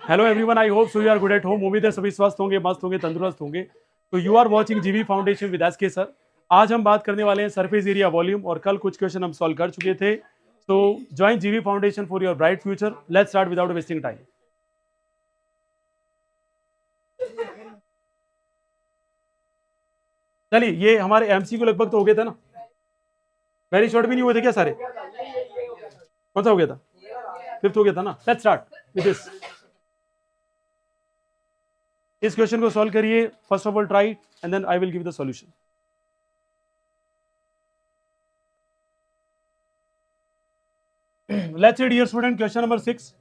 Hello everyone, I hope so you are good at home. उम्मीद है सभी स्वस्थ होंगे, मस्त होंगे, तंदुरुस्त होंगे। तो यू आर वाचिंग जीवी फाउंडेशन विद एसके सर। आज हम बात करने वाले हैं सरफेस एरिया वॉल्यूम, और कल कुछ क्वेश्चन हम सॉल्व कर चुके थे। तो ज्वाइन जीवी foundation for your bright future. Let's start without wasting time. चलिए, ये हमारे एमसी को लगभग तो हो गया था ना, वेरी शॉर्ट भी नहीं हुए थे क्या सारे? कौन सा हो गया था? फिफ्थ हो गया था ना। Let's start with this. इस क्वेश्चन को सॉल्व करिए। First of all try and then I will give the solution. Let's see dear student, question number 6।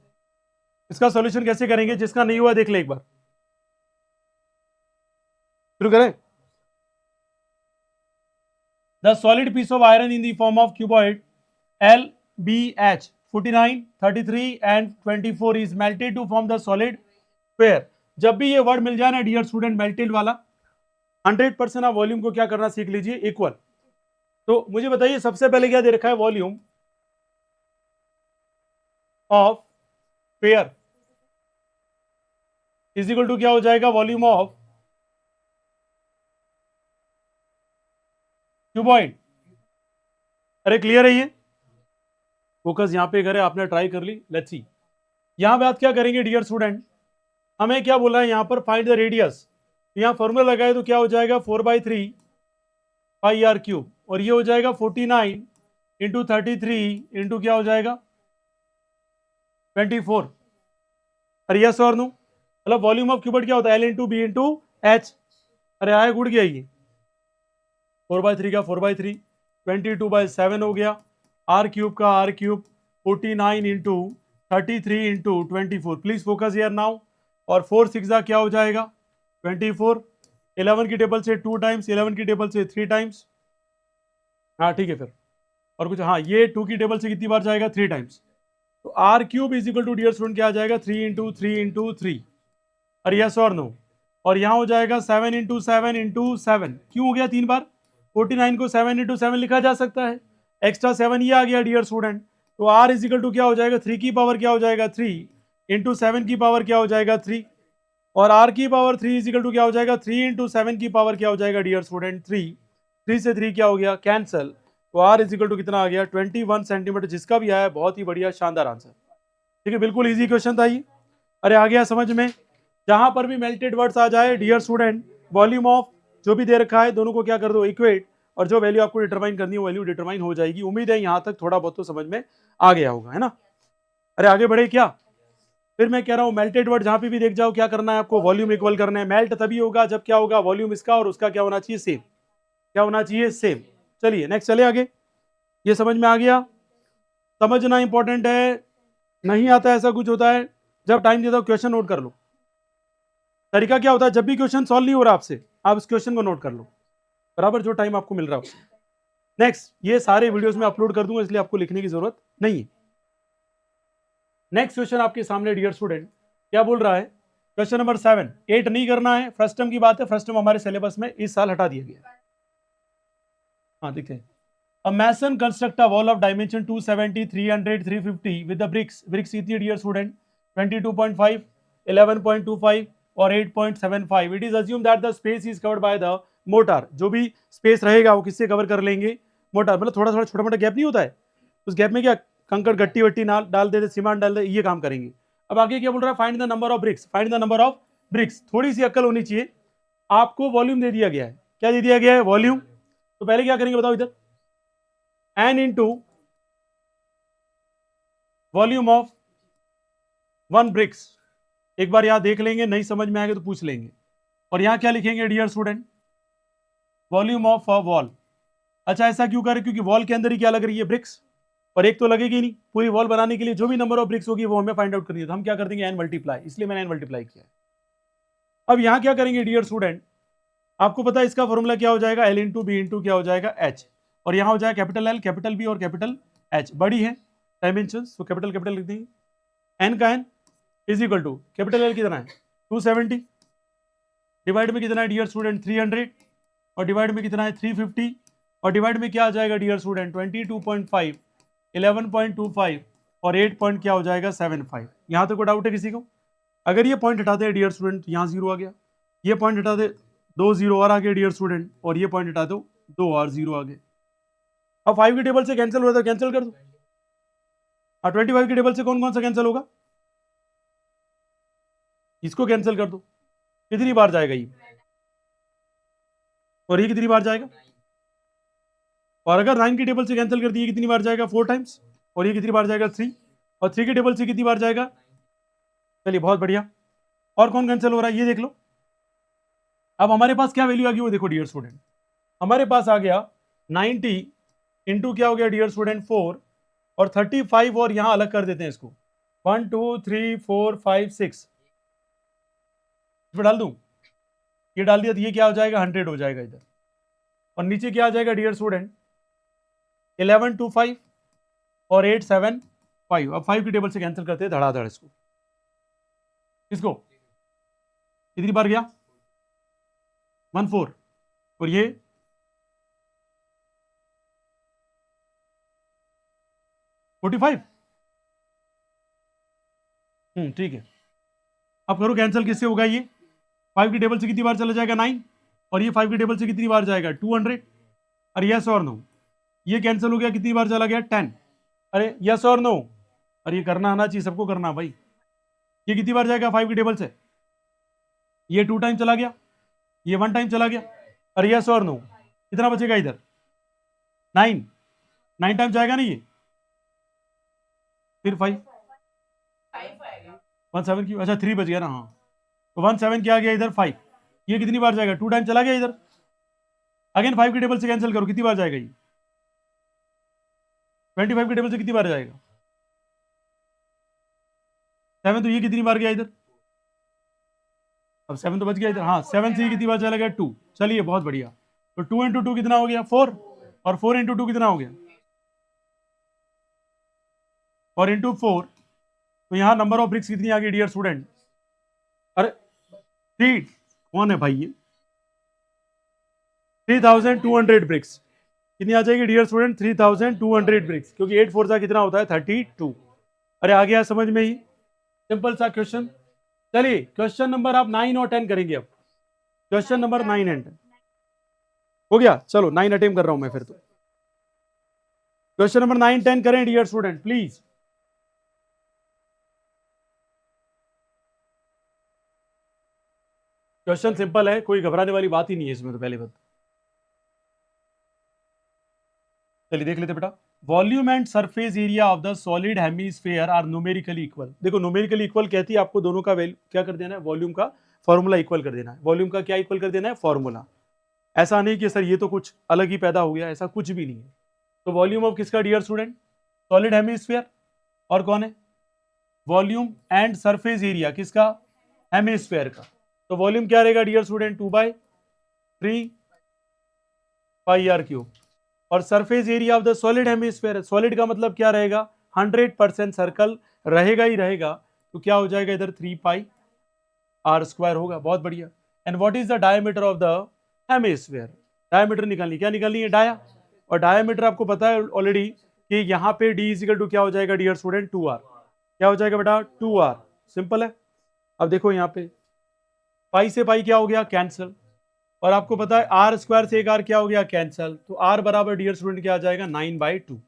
इसका सॉल्यूशन कैसे करेंगे? जिसका नहीं हुआ देख ले एक बार। शुरू करें। The solid piece of iron in the form of cuboid LBH 49, 33 and 24 is melted to form the solid sphere. जब भी ये वर्ड मिल जाए ना डियर स्टूडेंट, मेल्टेड वाला, 100% आप वॉल्यूम को क्या करना सीख लीजिए, इक्वल। तो मुझे बताइए सबसे पहले क्या दे रखा है? Volume of sphere is equal to क्या हो जाएगा? Volume of cuboid. अरे क्लियर है ये? फोकस यहाँ पे करे, आपने ट्राई कर ली। लेट्स सी यहाँ बात क्या करेंगे डियर स्टूडेंट। हमें क्या बोला है यहाँ पर? Find the radius. यहाँ फॉर्मूला लगाए तो क्या हो जाएगा? 4/3 पाई आर क्यूब, और ये हो जाएगा 49 इंटू 33 इंटू क्या हो जाएगा? 24। अरे यस और नो, मतलब वॉल्यूम ऑफ क्यूबॉइड क्या होता है? L into B into H. अरे आया, गुड़ गया ये। 4/3 का 4/3, 22/7 हो गया। आर क्यूब का R cube 49 into 33 into 24। Please focus here now. और 4 6 क्या हो जाएगा? 24। 11 की टेबल से 2 टाइम्स, 11 की टेबल से 3 टाइम्स। हाँ ठीक है फिर। और कुछ? हाँ, ये 2 की टेबल से कितनी बार जाएगा? 3 टाइम्स। तो R cube is equal to dear student क्या आ जाएगा? 3 इंटू 3 इंटू 3। अरे यस और नो। और यहाँ हो जाएगा 7 इंटू 7 इंटू 7। क्यों हो गया 3 बार? 49 को 7 इंटू 7 लिखा जा सकता है। एक्स्ट्रा 7 ये आ गया डियर स्टूडेंट। तो आर इज इक्वल टू क्या हो जाएगा? 3 की पावर क्या हो जाएगा? 3 इंटू 7 की पावर क्या हो जाएगा? 3। और आर की पावर 3 इज इक्वल टू क्या हो जाएगा? 3 इंटू 7 की पावर क्या हो जाएगा डियर स्टूडेंट? 3। 3 से 3 क्या हो गया? कैंसल। तो आर इज इक्वल टू कितना आ गया? 21 सेंटीमीटर। जिसका भी आया बहुत ही बढ़िया, शानदार आंसर। ठीक है, बिल्कुल इजी क्वेश्चन था ये। अरे आ गया समझ में? जहां पर भी मेल्टेड वर्ड्स आ जाए डियर स्टूडेंट, वॉल्यूम ऑफ जो भी दे रखा है, दोनों को क्या कर दो? इक्वेट। और जो वैल्यू आपको डिटरमाइन करनी है, वैल्यू डिटरमाइन हो जाएगी। उम्मीद है यहां तक थोड़ा बहुत तो समझ में आ गया होगा, है ना? अरे आगे बढ़े क्या? फिर मैं कह रहा हूं मेल्टेड वर्ड जहां पे भी देख जाओ, क्या करना है आपको? वॉल्यूम इक्वल करना है। मेल्ट तभी होगा जब क्या होगा? वॉल्यूम इसका और उसका क्या होना चाहिए? सेम। क्या होना चाहिए? सेम। चलिए नेक्स्ट चले आगे। ये समझ में आ गया? समझना इंपॉर्टेंट है। नहीं आता ऐसा कुछ होता है, जब टाइम देता हूं क्वेश्चन नोट कर लो। तरीका क्या होता है? जब भी क्वेश्चन सॉल्व नहीं हो रहा आपसे, आप इस क्वेश्चन को नोट कर लो, बराबर जो टाइम आपको मिल रहा है। नेक्स्ट, ये सारे वीडियोस में अपलोड कर दूंगा, इसलिए आपको लिखने की जरूरत नहीं है। नेक्स्ट क्वेश्चन आपके सामने डियर स्टूडेंट क्या बोल रहा है? Question number 7। 8 नहीं करना है, फर्स्ट टर्म की बात है। फर्स्ट टर्म हमारे सिलेबस में इस साल हटा दिया गया है। हाँ देखते हैं। A mason construct a wall of dimension 270, 300, 350 with the bricks. Bricks कितनी डियर स्टूडेंट? 22.5, 11.25 और 8.75. It is assumed that the space is covered by the mortar. जो भी स्पेस रहेगा वो किससे कवर कर लेंगे? मोटार। मतलब थोड़ा थोड़ा छोटा मोटा गैप नहीं होता है, उस गैप में क्या कंकड़ गट्टी वट्टी डाल देते, सीमेंट डाल दे, ये काम करेंगे। अब आगे क्या बोल रहा है? Find the number of BRICS. Find the number of BRICS. थोड़ी सी अक्ल होनी चाहिए। आपको वॉल्यूम दे दिया गया है। क्या दे दिया गया है? वॉल्यूम। तो पहले क्या करेंगे बताओ इधर? n into volume of 1 bricks. एक बार यहां देख लेंगे, नहीं समझ में आएगा तो पूछ लेंगे। और यहां क्या लिखेंगे dear student? Volume of a wall. अच्छा ऐसा क्यों करें? क्योंकि वॉल के अंदर ही क्या लग रही है? ब्रिक्स। और एक तो लगेगी नहीं। पूरी वॉल बनाने के लिए जो भी नंबर ऑफ ब्रिक्स होगी वो हमें फाइंड आउट करनी है, तो हम क्या कर देंगे? n multiply. इसलिए मैंने n मल्टीप्लाई किया है। अब यहां क्या करेंगे डियर स्टूडेंट? आपको पता है इसका फॉर्मूला क्या हो जाएगा? L इंटू बी इंटू क्या हो जाएगा? H। और यहां हो जाएगा कैपिटल L, कैपिटल B और कैपिटल H। बड़ी है डायमेंशन, तो कैपिटल कैपिटल लिख देंगे। n का n is equal to capital L कितना है? 270। डिवाइड में कितना है डियर स्टूडेंट? 300। और डिवाइड में कितना है? 350। और डिवाइड में क्या आ जाएगा डियर स्टूडेंट? 22.5, 11.25 और 8 पॉइंट क्या हो जाएगा? 75। यहां तक कोई डाउट है किसी को? अगर ये पॉइंट हटाते हैं डियर स्टूडेंट, यहाँ 0 आ गया, ये पॉइंट हटा दे 2 0 और आ गए डियर स्टूडेंट, और ये पॉइंट हटा दो 2 और 0 आ गए। अब 5 की टेबल से कैंसिल हो रहा था, कैंसिल कर दो। 25 की टेबल से कौन कौन सा कैंसिल होगा, इसको कैंसिल कर दो। कितनी बार जाएगा ये, और ये कितनी बार जाएगा, और अगर 9 की टेबल से कैंसिल कर दिए कितनी बार जाएगा, 4 टाइम्स, और ये कितनी बार जाएगा 3, और 3 की टेबल से कितनी बार जाएगा। चलिए बहुत बढ़िया। और कौन कैंसिल हो रहा है ये देख लो। अब हमारे पास क्या वैल्यू आ गई वो देखो डियर स्टूडेंट, हमारे पास आ गया 90 इंटू क्या हो गया डियर स्टूडेंट 4, और 35, और यहां अलग कर देते हैं इसको, 1 2 3 4 5 6, इसमें डाल दूं, ये डाल दिया तो ये क्या हो जाएगा 100 हो जाएगा इधर, और नीचे क्या आ जाएगा डियर स्टूडेंट 11 2 5 और 8 7 5। अब 5 की टेबल से कैंसिल करते हैं धड़ाधड़ इसको, किसको, कितनी बार गया 1 4, और ये 45। ठीक है, अब करो कैंसिल, किससे होगा ये, 5 की टेबल से कितनी बार चला जाएगा 9, और ये 5 की टेबल से कितनी बार जाएगा 200। अरे यस और नो, ये कैंसिल हो गया, कितनी बार चला गया 10। अरे यस और नो, अरे ये करना आना चाहिए, सबको करना भाई। ये कितनी बार जाएगा 5 की टेबल से, ये 2 टाइम चला गया, ये 1 टाइम चला गया। अरे यस और नो, कितना बचेगा इधर 9, 9 टाइम जाएगा नहीं ये, फिर 5 1 7 की, अच्छा 3 बच गया ना, हाँ तो 1 7 क्या आ गया इधर 5, ये कितनी बार जाएगा 2 टाइम चला गया इधर। अगेन 5 की टेबल से कैंसिल करो, कितनी बार जाएगा ये 25 की टेबल से कितनी बार जाएगा 7, तो ये कितनी बार गया इधर, अब 7 तो बच गया इधर, हाँ 7 से ये कितनी बार चला गया 2। चलिए बहुत बढ़िया, तो 2 इंटू 2 कितना हो गया 4, और 4 इंटू 2 कितना हो गया, और इंटू 4, तो यहाँ नंबर ऑफ ब्रिक्स कितनी आ गई डियर स्टूडेंट, अरे 3, कौन है भाई ये 3200 ब्रिक्स, कितनी आ जाएगी डियर स्टूडेंट 3200 ब्रिक्स, क्योंकि 8 4 सा कितना होता है 32। अरे आ गया समझ में ही, सिंपल सा क्वेश्चन। चलिए क्वेश्चन नंबर आप 9 और 10 करेंगे, अब क्वेश्चन नंबर 9 एंड 10 हो गया। चलो 9 अटेम्प्ट कर रहा हूं मैं फिर, तो क्वेश्चन नंबर 9 10 करें dear student please. Question simple है, कोई घबराने वाली बात ही नहीं है इसमें, तो पहले बात चलिए देख लेते बेटा। Volume and surface area of the solid hemisphere are numerically equal. देखो न्यूमेरिकली इक्वल कहती है, आपको दोनों का वैल्यू क्या कर देना है, वॉल्यूम का फॉर्मूला इक्वल कर देना है। वॉल्यूम का क्या इक्वल कर देना है, फॉर्मूला। ऐसा नहीं कि सर ये तो कुछ अलग ही पैदा हो गया, ऐसा कुछ भी नहीं है। तो वॉल्यूम ऑफ किसका डियर स्टूडेंट, सॉलिड हेमीस्फेयर, और कौन है वॉल्यूम एंड सरफेस एरिया किसका, हेमीस्फेयर का। तो वॉल्यूम क्या रहेगा dear student 2/3 pi r cube, और surface area of the solid hemisphere, solid का मतलब क्या रहेगा 100% सर्कल रहेगा ही रहेगा, तो क्या हो जाएगा इधर 3 पाई आर स्क्वायर होगा। बहुत बढ़िया। And what is the diameter of the hemisphere, diameter निकालनी, क्या निकालनी है डाया, और डायमीटर आपको पता है ऑलरेडी कि यहाँ पे d इजिकल टू क्या हो जाएगा डियर स्टूडेंट 2r, क्या हो जाएगा बेटा 2r, सिंपल है। अब देखो यहाँ पे पाई से पाई क्या हो गया कैंसिल, और आपको पता है आर स्क्वायर से एक आर क्या हो गया कैंसल, तो आर बराबर डियर स्टूडेंट क्या आ जाएगा 9/2।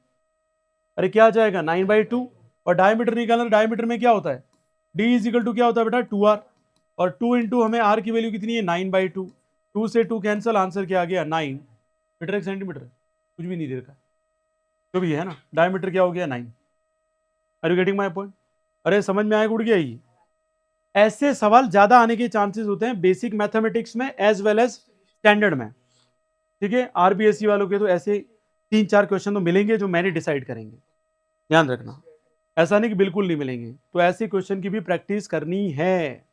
अरे क्या आ जाएगा 9/2, और डायमीटर निकालना, डायमीटर में क्या होता है d इजिकल टू क्या होता है बेटा 2r, और 2 इंटू हमें r की वैल्यू कितनी है 9/2, 2 से 2 कैंसिल, आंसर क्या आ गया 9 मीटर एक सेंटीमीटर, कुछ भी नहीं दे रखा जो भी है ना, डायमीटर क्या हो गया 9। Are you getting my point, अरे समझ में आएगा उड़ गया ये। ऐसे सवाल ज्यादा आने के चांसेस होते हैं बेसिक मैथमेटिक्स में एज वेल एज स्टैंडर्ड में, ठीक है। आरबीएससी वालों के तो ऐसे 3-4 क्वेश्चन तो मिलेंगे जो मैंने डिसाइड करेंगे, ध्यान रखना, ऐसा नहीं कि बिल्कुल नहीं मिलेंगे। तो ऐसे क्वेश्चन की भी प्रैक्टिस करनी है।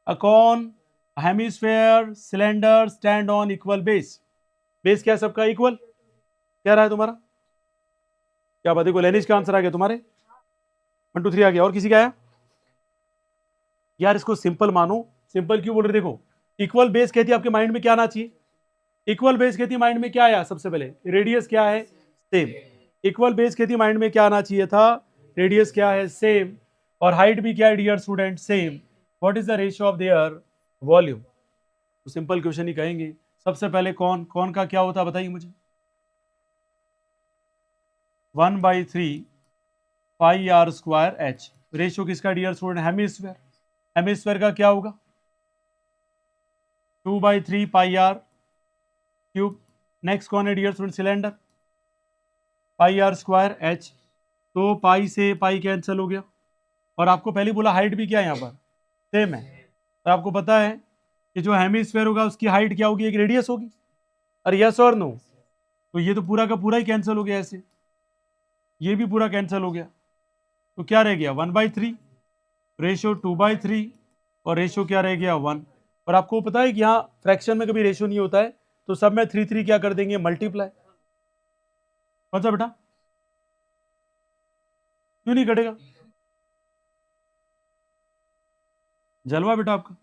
A cone hemisphere cylinder stand on equal base, base क्या सबका इक्वल, क्या रहा है तुम्हारा, क्या बात है, लेनिज का आंसर आ गया तुम्हारे 1 2 3 आ गया, और किसी का आया यार, इसको सिंपल मानो। सिंपल क्यों बोल रहे, देखो इक्वल बेस कहती है आपके माइंड में क्या आना चाहिए, इक्वल बेस कहती माइंड में क्या आया सबसे पहले, रेडियस क्या है सेम। इक्वल बेस कहती माइंड में क्या आना चाहिए था, रेडियस क्या है सेम, और हाइट भी क्या है dear student same. What is the ratio of their volume? तो सिंपल क्वेश्चन ही कहेंगे। सबसे पहले कौन का क्या होता है बताइए मुझे। 1/3 पाई आर स्क्वायर एच। रेशियो किसका डियर स्टूडेंट? हेमिस्फेयर। हेमिस्फेयर का क्या होगा? 2/3 पाई आर क्यूब। नेक्स्ट कौन है dear student? Cylinder. Pi are square H. तो पाई से पाई कैंसिल हो गया। और आपको पहले बोला हाइट भी क्या है यहाँ पर सेम है। तो आपको पता है कि जो हेमिस्फेयर होगा उसकी हाइट क्या होगी? एक रेडियस होगी। और यस और नो? तो ये तो पूरा का पूरा ही कैंसिल हो गया ऐसे, ये भी पूरा कैंसिल हो गया। तो क्या रह गया? 1/3 रेशियो 2/3 और रेशियो क्या रह गया? 1। और आपको पता है कि यहाँ फ्रैक्शन में कभी रेशियो नहीं होता है, तो सब में 3 क्या कर देंगे? मल्टीप्लाई। कौन सा बेटा? क्यों नहीं कटेगा? जलवा बेटा आपका।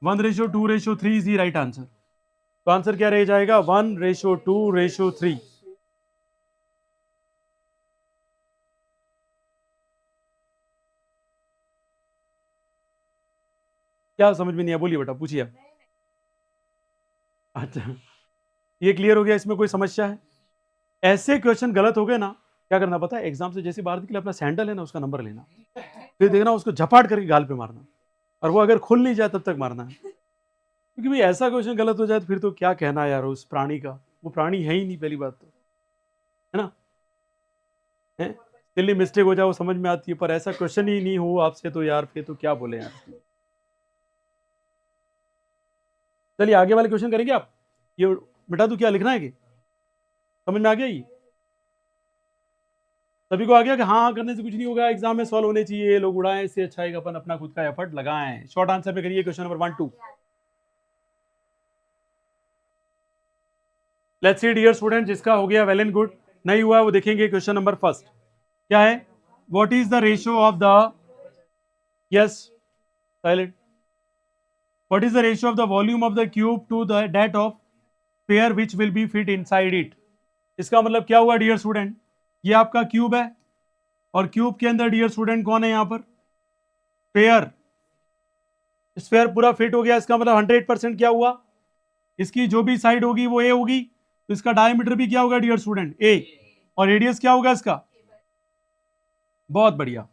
1:2:3 इज दी राइट आंसर। तो आंसर क्या रह जाएगा? 1:2:3। क्या समझ में नहीं आया? बोलिए बेटा, पूछिए आप। अच्छा, ये क्लियर हो गया? इसमें कोई समस्या है? ऐसे क्वेश्चन गलत हो गए ना, क्या करना पता है? एग्जाम से जैसे बाहर निकले अपना सैंडल है ना उसका नंबर लेना, फिर देखना उसको झपाट करके गाल पे मारना, और वो अगर खुल नहीं जाए तब तक मारना है। क्योंकि भाई ऐसा क्वेश्चन गलत हो जाए तो फिर तो क्या कहना यार उस प्राणी का, वो प्राणी है ही नहीं पहली बात तो, है ना? है दिल्ली मिस्टेक हो जाए वो समझ में आती है, पर ऐसा क्वेश्चन ही नहीं हो आपसे तो यार फिर तो क्या बोले यार। चलिए आगे वाले क्वेश्चन करेंगे आप। ये बेटा तू क्या लिखना है कि समझ में आ गया? ये सभी को आ गया कि हाँ हाँ करने से कुछ नहीं होगा, एग्जाम में सॉल्व होने चाहिए, लोग उड़ाएं, इससे अच्छा है कि अपन अपना खुद का एफर्ट लगाएं। शॉर्ट आंसर में करिए question number 1 2। Let's see dear student, जिसका हो गया वेल एंड गुड, नहीं हुआ वो देखेंगे। क्वेश्चन नंबर फर्स्ट क्या है? What is the ratio of the, yes silent, what is the ratio of the volume of the cube to the that of sphere which will be fit inside it? इसका मतलब क्या हुआ dear student? ये आपका cube है और cube के अंदर डियर स्टूडेंट कौन है? यहां पर पेयर, स्फेयर पूरा फिट हो गया। इसका मतलब 100% क्या हुआ? इसकी जो भी साइड होगी वो ए होगी, तो इसका डायमीटर भी क्या होगा डियर स्टूडेंट? ए। और रेडियस क्या होगा इसका? बहुत बढ़िया।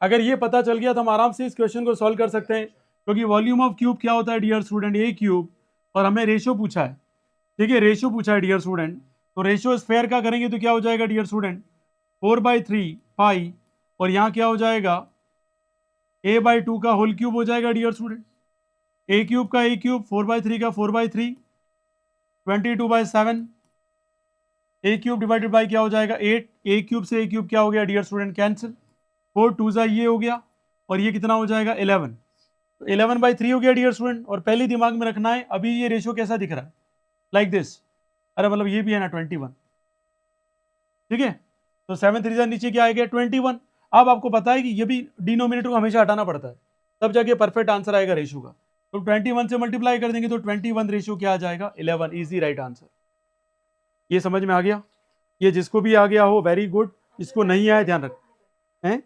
अगर ये पता चल गया तो हम आराम से इस क्वेश्चन को सॉल्व कर सकते हैं, क्योंकि वॉल्यूम ऑफ क्यूब क्या होता है डियर स्टूडेंट? ए क्यूब। और हमें रेशियो पूछा है, ठीक है, रेशियो पूछा है डियर स्टूडेंट। तो रेशियो स्फेयर का करेंगे तो क्या हो जाएगा डियर स्टूडेंट? 4/3 पाई, और यहाँ क्या हो जाएगा? a/2 का होल क्यूब हो जाएगा डियर स्टूडेंट। ए क्यूब का ए क्यूब, 4/3 का 4/3, 22/7। ए क्यूब डिवाइडेड बाई क्या हो जाएगा? 8। ए क्यूब से ए क्यूब क्या हो गया डियर स्टूडेंट? कैंसिल। 4 2 ये हो गया, और ये कितना हो जाएगा? 11। तो 11/3 हो गया डियर स्टूडेंट। और पहले दिमाग में रखना है अभी ये रेशियो कैसा दिख रहा है? Like this. अरे मतलब ये भी है ना 21, ठीक है। तो 7 3 नीचे क्या आएगा? 21। अब आपको पता है कि ये भी डिनोमिनेटर को हमेशा हटाना पड़ता है, तब जाके परफेक्ट आंसर आएगा रेशियो का। तो 21 से मल्टीप्लाई कर देंगे तो 21 रेशियो क्या आ जाएगा? 11। Easy right answer. ये समझ में आ गया? ये जिसको भी आ गया हो वेरी गुड, इसको नहीं आया ध्यान रख हैं,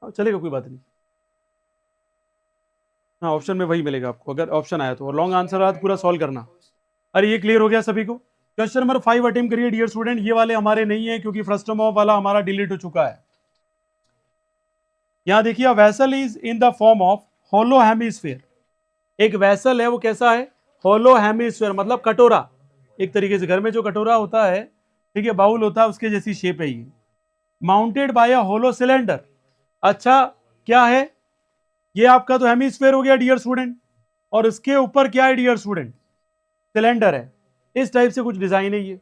चलेगा कोई बात नहीं। हाँ ऑप्शन में वही मिलेगा आपको अगर ऑप्शन आया तो, और लॉन्ग आंसर आया तो पूरा सॉल्व करना। अरे ये क्लियर हो गया सभी को? क्वेश्चन नंबर 5 अटेम्प्ट करिए डियर स्टूडेंट। ये वाले हमारे नहीं है क्योंकि फ्रस्टम ऑफ वाला हमारा डिलीट हो चुका है। यहां देखिए, vessel is in the form of hollow hemisphere. एक वेसल है वो कैसा है? होलो हेमिस्फीयर, मतलब कटोरा। एक तरीके से घर में जो कटोरा होता है, ठीक है, बाउल होता है, उसके जैसी शेप है ये। माउंटेड बाय अ होलो सिलेंडर। अच्छा क्या है? ये आपका तो हेमिस्फीयर हो गया डियर स्टूडेंट, और इसके ऊपर क्या है डियर स्टूडेंट? सिलेंडर है। इस टाइप से कुछ डिजाइन है ये।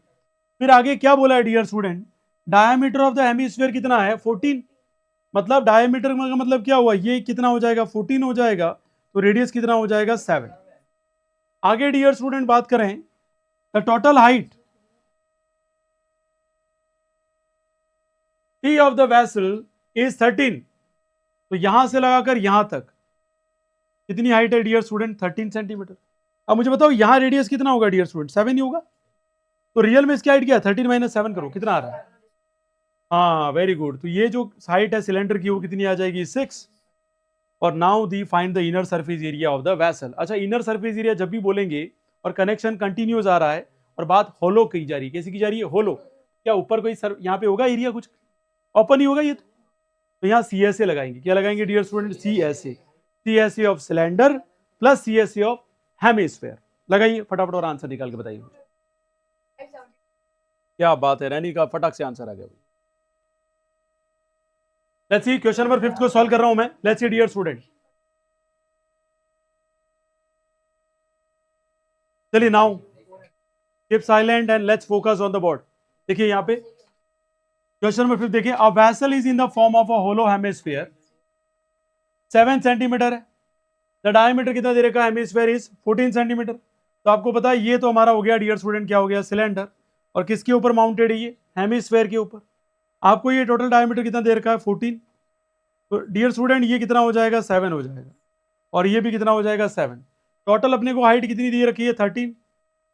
फिर आगे क्या बोला है dear student? Diameter of the hemisphere कितना है? 14। मतलब डायमीटर का मतलब क्या हुआ? ये कितना हो जाएगा? 14 हो जाएगा। तो रेडियस कितना हो जाएगा? 7। आगे डियर स्टूडेंट बात करें, the total height T of the vessel is 13। तो यहां से लगाकर यहां तक कितनी हाइट है डियर स्टूडेंट? 13 सेंटीमीटर। अब मुझे बताओ यहां रेडियस कितना होगा डियर स्टूडेंट? 7 ही होगा। तो रियल में इसकी हाइट क्या है? 13 - 7 करो, कितना आ रहा है? हाँ वेरी गुड। तो ये जो हाइट है सिलेंडर की वो कितनी आ जाएगी? 6। और now the find the inner surface area of the vessel. अच्छा, इनर सरफेस एरिया जब भी बोलेंगे और कनेक्शन कंटिन्यूस आ रहा है और बात होलो की जा रही है, कैसी की जा रही है, होलो, क्या ऊपर कोई यहाँ पे होगा एरिया, कुछ ओपन ही होगा ये, तो यहाँ सी एस ए लगाएंगे। क्या लगाएंगे dear student, C S A of cylinder plus C S A of hemisphere. लगाइए फटाफट और आंसर निकाल के बताइए मुझे। क्या बात है, रैनी का फटाक से आंसर आ गया। लेट्स सी, क्वेश्चन नंबर 5 को सॉल्व कर रहा हूं मैं। लेट्स सी डियर स्टूडेंट, चलिए now keep silent and let's focus on the board. देखिए यहाँ पे क्वेश्चन नंबर 5 देखिए, a vessel is in the form of a hollow hemisphere, 7 centimetre है। द डायमीटर कितना दे रखा है, हेमिस्फीयर इज 14 सेंटीमीटर। तो आपको पता है ये तो हमारा हो गया डियर स्टूडेंट, क्या हो गया, सिलेंडर। और किसके ऊपर माउंटेड है ये, हेमिस्फीयर के ऊपर। आपको ये टोटल डायमीटर कितना दे रखा है, 14। तो डियर स्टूडेंट ये कितना हो जाएगा, 7 हो जाएगा। और ये भी कितना हो जाएगा, 7। टोटल अपने को हाइट कितनी दी रखी है, 13।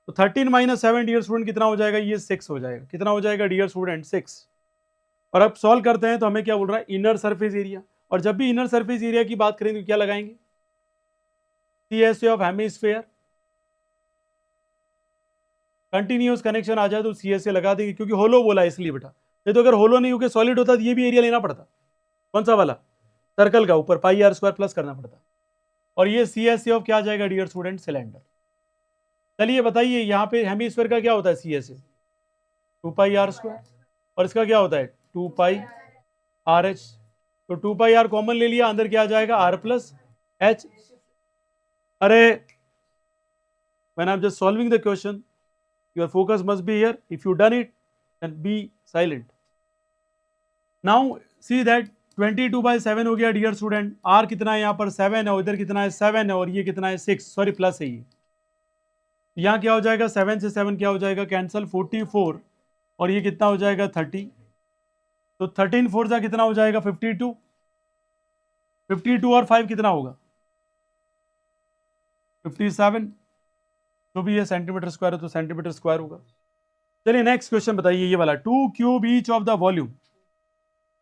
तो 13 माइनस 7 डियर स्टूडेंट कितना हो जाएगा, ये 6 हो जाएगा। कितना हो जाएगा डियर स्टूडेंट, 6। और अब सॉल्व करते हैं तो हमें क्या बोल रहा है, इनर सरफेस एरिया। और जब भी इनर सरफेस एरिया की बात करेंगे तो क्या लगाएंगे, C S A of hemisphere. Continuous connection आ जाए तो सी एस ए लगा देंगे, क्योंकि होलो बोला है इसलिए बेटा। नहीं तो अगर होलो नहीं होकर सॉलिड होता तो ये भी एरिया लेना पड़ता। कौन सा वाला, सर्कल का, ऊपर पाई आर स्क्वायर प्लस करना पड़ता। और ये सी एस ए ऑफ क्या आ जाएगा डियर स्टूडेंट, सिलेंडर। चलिए बताइए, यहाँ पे हेमिस्फीयर का क्या होता है, C S A 2 pi are square, और इसका क्या होता है 2 पाई आर एच। तो 2 पाई आर कॉमन ले लिया, अंदर क्या आ जाएगा, आर प्लस एच। अरे when I'm just solving the question, your focus must be here. If you done it, then be silent. Now see that 22/7 हो गया डियर स्टूडेंट। आर कितना है यहाँ पर, 7 है, और इधर कितना है, 7 है, और ये कितना है, 6, सॉरी प्लस है ये। यहाँ क्या हो जाएगा, 7 से 7 क्या हो जाएगा, कैंसल, 44, और ये कितना हो जाएगा, 30। तो 13 4 जा कितना हो जाएगा, 52। 52 और 5 कितना होगा, 57। तो भी ये सेंटीमीटर स्क्वायर है तो सेंटीमीटर स्क्वायर होगा। चलिए नेक्स्ट क्वेश्चन बताइए, ये वाला 2 cube each of the volume.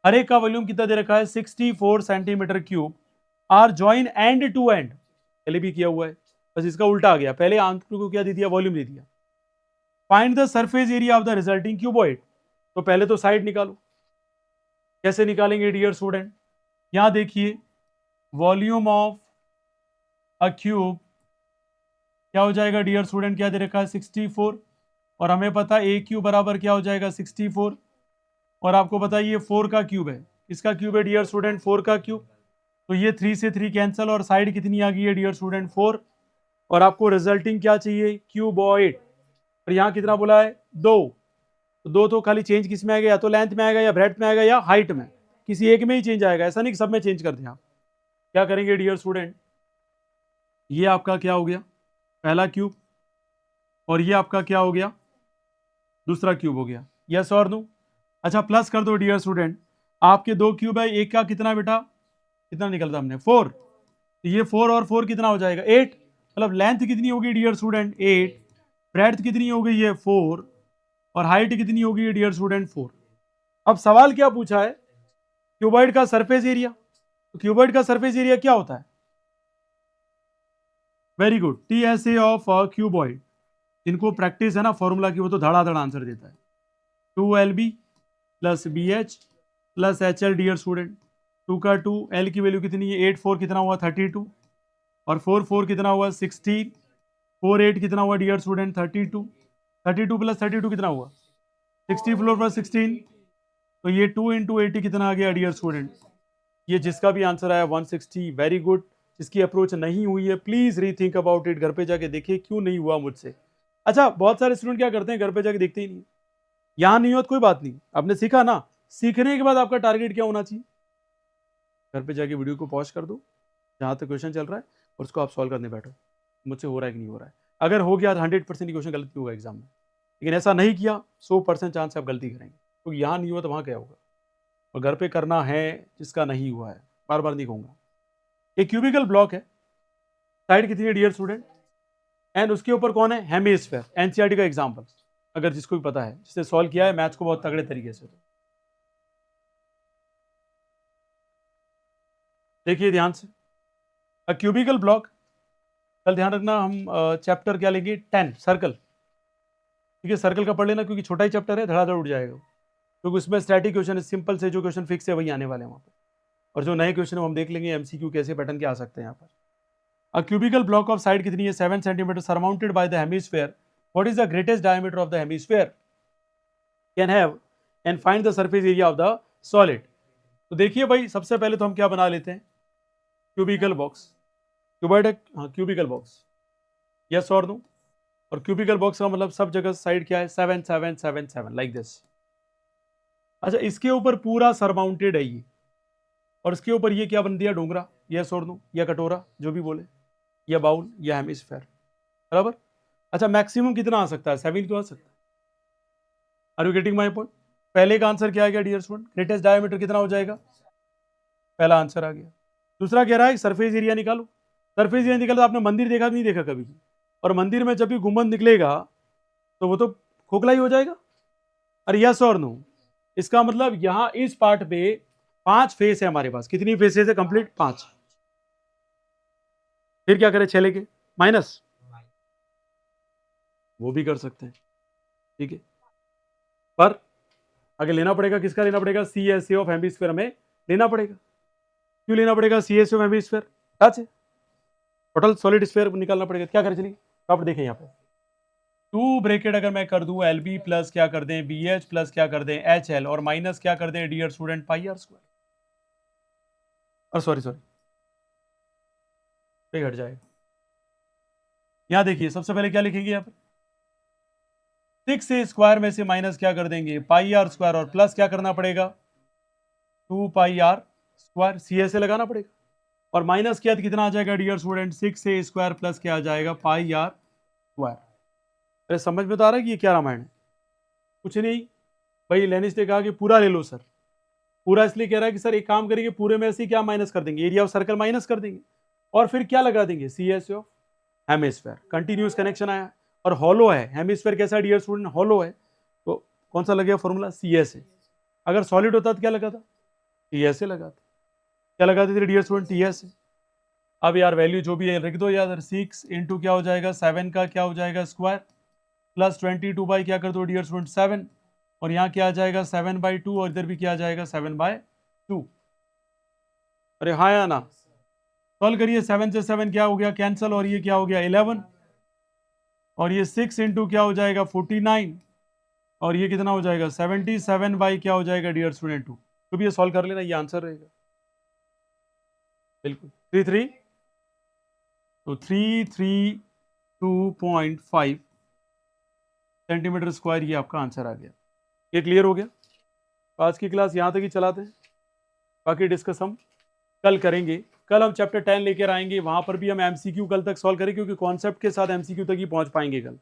हर एक का वॉल्यूम कितना दे रखा है, 64 centimetre cube, are join end to end. पहले भी किया हुआ है, बस इसका उल्टा आ गया। पहले आंसर को क्या दे दिया, वॉल्यूम दे दिया। Find the surface area of the resulting cuboid. तो पहले तो साइड निकालो। कैसे निकालेंगे डियर स्टूडेंट, यहां देखिए, वॉल्यूम ऑफ अ क्यूब क्या हो जाएगा डियर स्टूडेंट, क्या दे रखा है, 64। और हमें पता है ए क्यूब बराबर क्या हो जाएगा, 64। और आपको पता है ये 4 का क्यूब है। इसका क्यूब है डियर स्टूडेंट, 4 का क्यूब। तो ये 3 से 3 कैंसिल, और साइड कितनी आ गई है डियर स्टूडेंट, 4। और आपको रिजल्टिंग क्या चाहिए, क्यूबॉइड। और यहाँ कितना बोला है, 2। तो 2 तो खाली चेंज किस में आएगा, या तो लेंथ में आएगा, या ब्रेड्थ में आएगा, या हाइट में। किसी एक में ही चेंज आएगा, ऐसा नहीं कि सब में चेंज कर दें आप। क्या करेंगे डियर स्टूडेंट, ये आपका क्या हो गया, पहला क्यूब, और ये आपका क्या हो गया, दूसरा क्यूब हो गया। यस और नो। अच्छा प्लस कर दो डियर स्टूडेंट, आपके 2 क्यूब है, एक का कितना बेटा, कितना निकलता हमने, 4। तो ये 4 और 4 कितना हो जाएगा, 8। मतलब लेंथ कितनी होगी डियर स्टूडेंट, 8। ब्रेड्थ कितनी हो गई है, 4। और हाइट कितनी होगी डियर स्टूडेंट, 4। अब सवाल क्या पूछा है, क्यूबॉइड का सरफेस एरिया। तो क्यूबॉइड का सरफेस एरिया क्या होता है, very good, T S A of cuboid. इनको प्रैक्टिस है ना फॉर्मूला की, वो तो धड़ाधड़ आंसर देता है। 2LB plus BH plus HL dear student. 2 का 2, L की वैल्यू कितनी है, 8 4 कितना हुआ, 32। और 4 4 कितना हुआ, 16। 4 8 कितना हुआ डियर स्टूडेंट, 32। 32 प्लस 32 कितना हुआ, 64 प्लस 16। तो ये 2 इंटू 80 कितना आ गया डियर स्टूडेंट। ये जिसका भी आंसर आया 160, वेरी गुड। जिसकी अप्रोच नहीं हुई है प्लीज रीथिंक अबाउट इट, घर पे जाके देखिए क्यों नहीं हुआ मुझसे। अच्छा बहुत सारे स्टूडेंट क्या करते हैं, घर पे जाके देखते ही नहीं। यहाँ नहीं हो तो कोई बात नहीं, आपने सीखा ना, सीखने के बाद आपका टारगेट क्या होना चाहिए, घर पे जाके वीडियो को पॉज कर दो जहाँ तक क्वेश्चन चल रहा है, और उसको आप सॉल्व करने बैठो, मुझसे हो रहा है कि नहीं हो रहा है। अगर हो गया तो 100% क्वेश्चन गलती होगा एग्जाम में, लेकिन ऐसा नहीं किया 100% चांस आप गलती करेंगे, क्योंकि यहाँ नहीं हुआ तो वहाँ क्या होगा। और घर पे करना है जिसका नहीं हुआ है, बार बार नहीं कहूँगा। एक क्यूबिकल ब्लॉक है, साइड कितनी है डियर स्टूडेंट, एंड उसके ऊपर कौन है, हेमिस्फीयर। एनसीईआरटी का एग्जाम्पल, अगर जिसको भी पता है, जिसने सॉल्व किया है मैथ्स को बहुत तगड़े तरीके से। तो देखिए ध्यान से, अ क्यूबिकल ब्लॉक, कल ध्यान रखना हम चैप्टर क्या लेंगे 10 सर्कल, ठीक है, सर्कल का पढ़ लेना क्योंकि छोटा ही चैप्टर है, धड़ाधड़ उठ जाएगा क्योंकि उसमें स्टैटिक क्वेश्चन सिंपल से जो क्वेश्चन फिक्स है वही आने वाले हैं वहाँ पर, और जो नए क्वेश्चन हम देख लेंगे एमसीक्यू कैसे पैटर्न के आ सकते हैं यहाँ पर। A cubical block of side कितनी है 7 centimetre surmounted by the hemisphere, what is the greatest diameter of the hemisphere can have and find the surface area of the solid. तो देखिए भाई सबसे पहले तो हम क्या बना लेते हैं क्यूबिकल बॉक्स, क्यूबॉइड, हाँ क्यूबिकल बॉक्स, यस और नो, और क्यूबिकल बॉक्स का मतलब सब जगह साइड क्या है 7 7 7 7 लाइक दिस। अच्छा इसके ऊपर पूरा सरमाउंटेड है ये, और इसके ऊपर ये क्या बन दिया डोंगरा, यस और नो, या कटोरा जो भी बोले, या बाउल या हेमिस्फेयर, बराबर। अच्छा मैक्सिमम कितना आ सकता है 7 क्यों आ सकता है, are you getting my point. पहले का आंसर क्या आ गया डियर स्टूडेंट, ग्रेटेस्ट डायमीटर कितना हो जाएगा, पहला आंसर आ गया। दूसरा कह रहा है सरफेस एरिया निकालो, सरफेस एरिया निकालो, आपने मंदिर देखा कि नहीं देखा कभी भी, और मंदिर में जब भी गुंबद निकलेगा तो वो तो खोखला ही हो जाएगा, अरे यस और नो। इसका मतलब यहां इस पार्ट पे 5 फेस है हमारे पास, कितनी फेसेस है कंप्लीट 5, फिर क्या करें 6 लेके माइनस, वो भी कर सकते हैं, ठीक है, पर आगे लेना पड़ेगा, किसका लेना पड़ेगा, C S A of hemisphere हमें लेना पड़ेगा। क्यों लेना पड़ेगा C S A of hemisphere, touch है, टोटल सॉलिड स्फीयर निकालना पड़ेगा, क्या करें चलिए आप देखें यहाँ पे 2 ब्रेकेट अगर मैं कर दूं एल बी प्लस क्या कर दें बी एच प्लस क्या कर दें एच एल और माइनस क्या कर दें dear student pi are square, और सॉरी पे घट जाएगा। यहां देखिए सबसे पहले क्या लिखेंगे यहाँ पर 6 से स्क्वायर में से माइनस क्या कर देंगे पाई आर स्क्वायर, और प्लस क्या करना पड़ेगा 2 pi are square, C S A लगाना पड़ेगा, और माइनस किया तो कितना आ जाएगा डियर स्टूडेंट 6 से स्क्वायर प्लस क्या आ जाएगा पाई आर स्क्वायर। अरे समझ में तो आ रहा है कि ये क्या रामायण है, कुछ नहीं भाई, लेनिस ने कहा कि पूरा ले लो सर, पूरा इसलिए कह रहा है कि सर एक काम करेंगे पूरे में से क्या माइनस कर देंगे एरिया ऑफ सर्कल माइनस कर देंगे, और फिर क्या लगा देंगे C S of hemisphere, continuous connection आया, और हॉलो है हेमिस्फीयर कैसा डियर स्टूडेंट हॉलो है, तो कौन सा लगेगा फॉर्मूला सी एस ए, अगर सॉलिड होता तो क्या लगा था टी एस ए लगाते, क्या लगाते थे dear student T S A. अब यार वैल्यू जो भी है लिख दो यार, 6 इंटू क्या हो जाएगा 7 का क्या हो जाएगा स्क्वायर प्लस 22 बाई क्या कर दो डियर स्टूडेंट 7, और यहाँ क्या आ जाएगा 7/2, और इधर भी क्या आ जाएगा 7/2। अरे हाँ या ना, सॉल्व करिए, 7 से 7 क्या हो गया कैंसल, और ये क्या हो गया 11, और ये 6 इंटू क्या हो जाएगा 49, और ये कितना हो जाएगा 77 बाई क्या हो जाएगा डियर स्टूडेंट 2, तो भी ये सॉल्व कर लेना, ये आंसर रहेगा बिल्कुल 3 तो 332.5 सेंटीमीटर स्क्वायर ये आपका आंसर आ गया। ये क्लियर हो गया, आज की क्लास यहाँ तक ही चलाते हैं, बाकी डिस्कस हम कल करेंगे। कल हम चैप्टर 10 लेकर आएंगे, वहाँ पर भी हम एमसीक्यू कल तक सॉल्व करेंगे क्योंकि कॉन्सेप्ट के साथ एमसीक्यू तक ही पहुँच पाएंगे कल,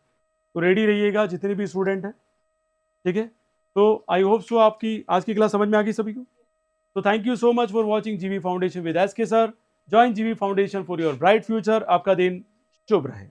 तो रेडी रहिएगा जितने भी स्टूडेंट हैं, ठीक है। तो आई होप सो आपकी आज की क्लास समझ में आ गई सभी को, तो thank you so much for watching जीवी फाउंडेशन विद एस के सर, ज्वाइन जीवी foundation for your bright future, आपका दिन शुभ रहे।